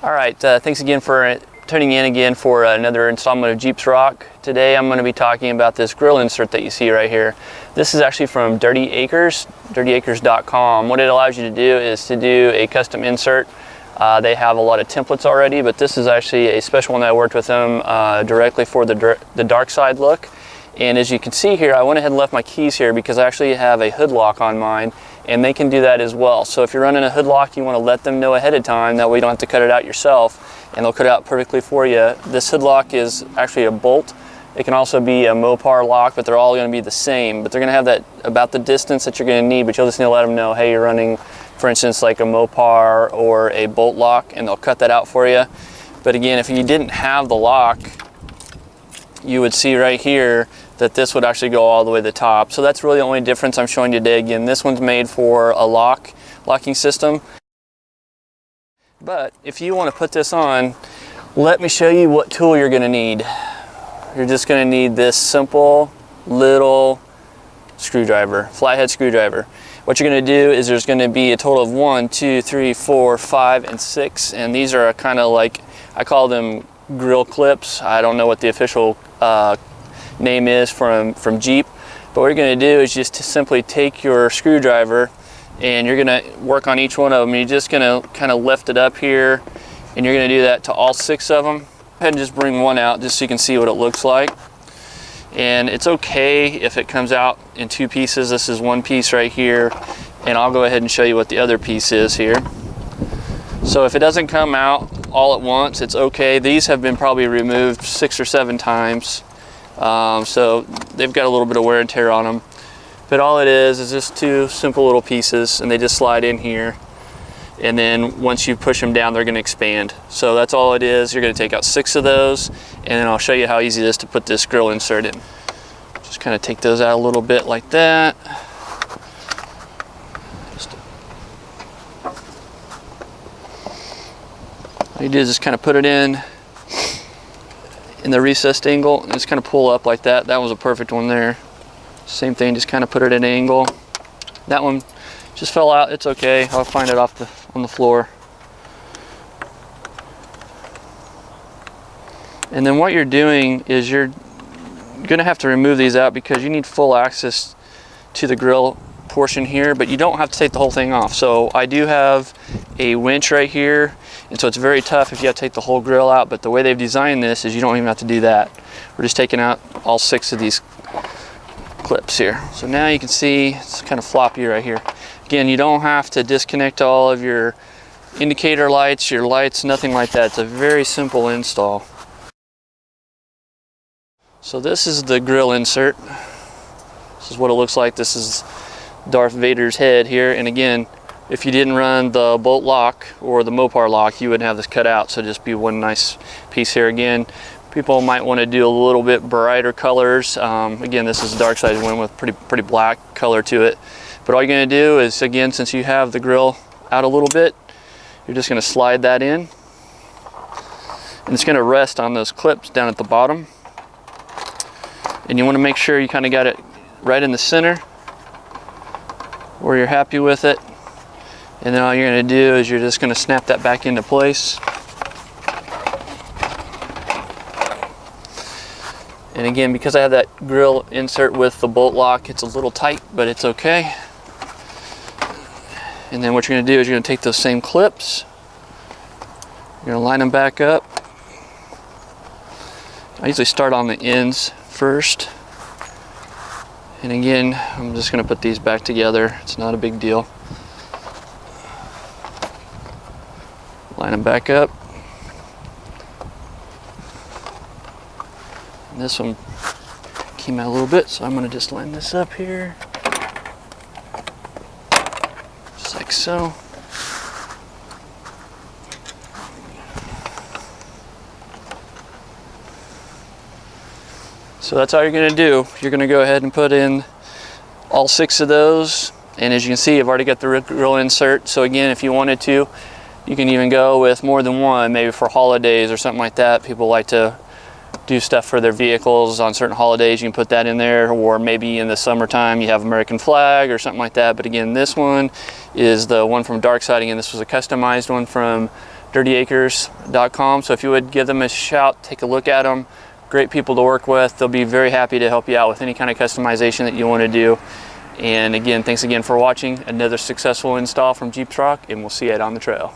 All right, thanks again for tuning in again for another installment of Jeeps Rock. Today I'm going to be talking about this grill insert that you see right here. This is actually from Dirty Acres, dirtyacres.com. What it allows you to do is to do a custom insert. They have a lot of templates already, but this is actually a special one that I worked with them directly for the dark side look. And as you can see here, I went ahead and left my keys here because I actually have a hood lock on mine, and they can do that as well. So if you're running a hood lock, you want to let them know ahead of time, that way you don't have to cut it out yourself, and they'll cut it out perfectly for you. This hood lock is actually a bolt. It can also be a Mopar lock, but they're all going to be the same. But they're going to have that about the distance that you're going to need, but you'll just need to let them know, hey, you're running, for instance, like a Mopar or a bolt lock, and they'll cut that out for you. But again, if you didn't have the lock, you would see right here that this would actually go all the way to the top. So that's really the only difference I'm showing you today. Again, this one's made for a locking system. But if you want to put this on, let me show you what tool you're going to need. You're just going to need this simple little screwdriver, flathead screwdriver. What you're going to do is there's going to be a total of 1, 2, 3, 4, 5, and 6, and these are kind of like, I call them grill clips. I don't know what the official name is from Jeep, but what you're going to do is just to simply take your screwdriver and you're going to work on each one of them. You're just going to kind of lift it up here, and you're going to do that to all 6 of them. Go ahead and just bring one out just so you can see what it looks like. And it's okay if it comes out in 2 pieces. This is 1 piece right here, and I'll go ahead and show you what the other piece is here. So if it doesn't come out all at once, it's okay. These have been probably removed 6 or 7 times. So they've got a little bit of wear and tear on them. But all it is just 2 simple little pieces, and they just slide in here. And then once you push them down, they're going to expand. So that's all it is. You're going to take out 6 of those, and then I'll show you how easy it is to put this grill insert in. Just kind of take those out a little bit like that. All you do is just kind of put it in the recessed angle and just kind of pull up like that. That was a perfect one there. Same thing, just kind of put it at an angle. That one just fell out. It's okay. I'll find it on the floor. And then what you're doing is you're going to have to remove these out because you need full access to the grill portion here, but you don't have to take the whole thing off. So I do have a winch right here, and so it's very tough if you have to take the whole grill out, but the way they've designed this is you don't even have to do that. We're just taking out all 6 of these clips here. So now you can see it's kind of floppy right here. Again, you don't have to disconnect all of your indicator lights, your lights, nothing like that. It's a very simple install. So this is the grill insert. This is what it looks like. This is Darth Vader's head here, and again, if you didn't run the bolt lock or the Mopar lock, you wouldn't have this cut out, so just be one nice piece here. Again, people might want to do a little bit brighter colors. Again, this is a dark side one with pretty black color to it, but all you're going to do is, again, since you have the grill out a little bit, you're just going to slide that in, and it's going to rest on those clips down at the bottom, and you want to make sure you kind of got it right in the center where you're happy with it. And then all you're going to do is you're just going to snap that back into place. And again, because I have that grill insert with the bolt lock, it's a little tight, but it's okay. And then what you're going to do is you're going to take those same clips, you're going to line them back up. I usually start on the ends first. And again, I'm just going to put these back together. It's not a big deal. Line them back up. And this one came out a little bit, so I'm going to just line this up here. Just like so. So that's all you're going to do. You're going to go ahead and put in all 6 of those, and as you can see, I've already got the grill insert. So again, if you wanted to, you can even go with more than one, maybe for holidays or something like that. People like to do stuff for their vehicles on certain holidays. You can put that in there, or maybe in the summertime you have American flag or something like that. But again, this one is the one from Dark Siding, and this was a customized one from dirtyacres.com. So if you would give them a shout, take a look at them. Great people to work with. They'll be very happy to help you out with any kind of customization that you want to do. And again, thanks again for watching another successful install from Jeep Truck, and we'll see you out on the trail.